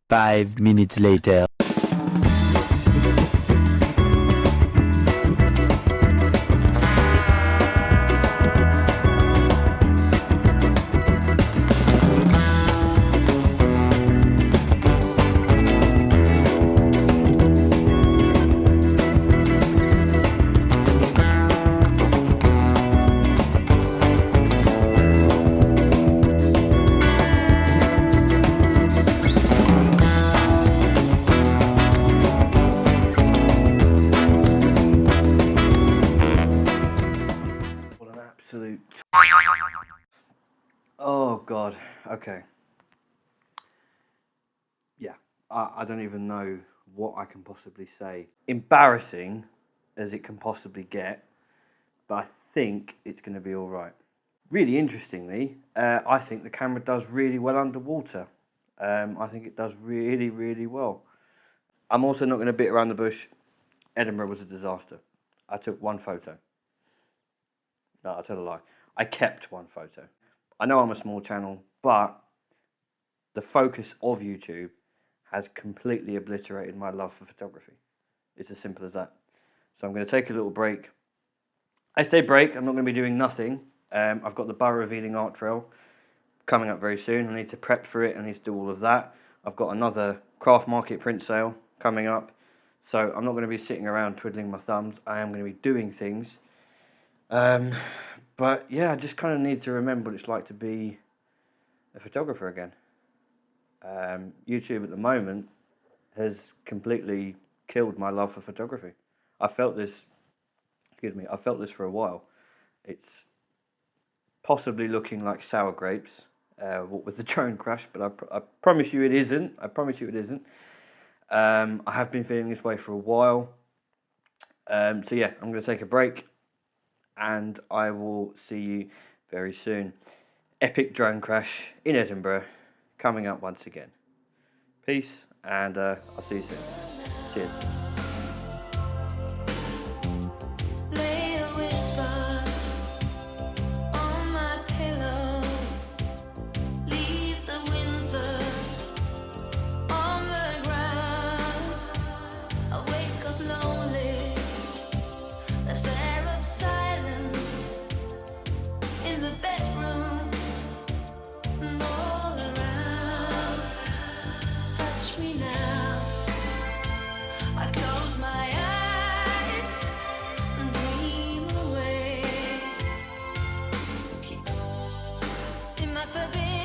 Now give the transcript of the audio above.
5 minutes later. What an absolute... Oh God, okay. Yeah, I don't even know what I can possibly say. Embarrassing as it can possibly get, but I think it's going to be all right. Really interestingly, I think the camera does really well underwater. I think it does really, really well. I'm also not going to beat around the bush. Edinburgh was a disaster. I took one photo. No, I'll tell a lie. I kept one photo. I know I'm a small channel, but the focus of YouTube has completely obliterated my love for photography. It's as simple as that. So I'm going to take a little break. I say break, I'm not going to be doing nothing. I've got the Borough Revealing Art Trail coming up very soon. I need to prep for it. I need to do all of that. I've got another craft market print sale coming up. So I'm not going to be sitting around twiddling my thumbs. I am going to be doing things. But yeah, I just kind of need to remember what it's like to be a photographer again. YouTube at the moment has completely killed my love for photography. I felt this for a while. It's possibly looking like sour grapes, what with the drone crash, but I promise you it isn't. I promise you it isn't. I have been feeling this way for a while. So yeah, I'm going to take a break and I will see you very soon. Epic drone crash in Edinburgh coming up once again. Peace, and I'll see you soon. Cheers. Must have been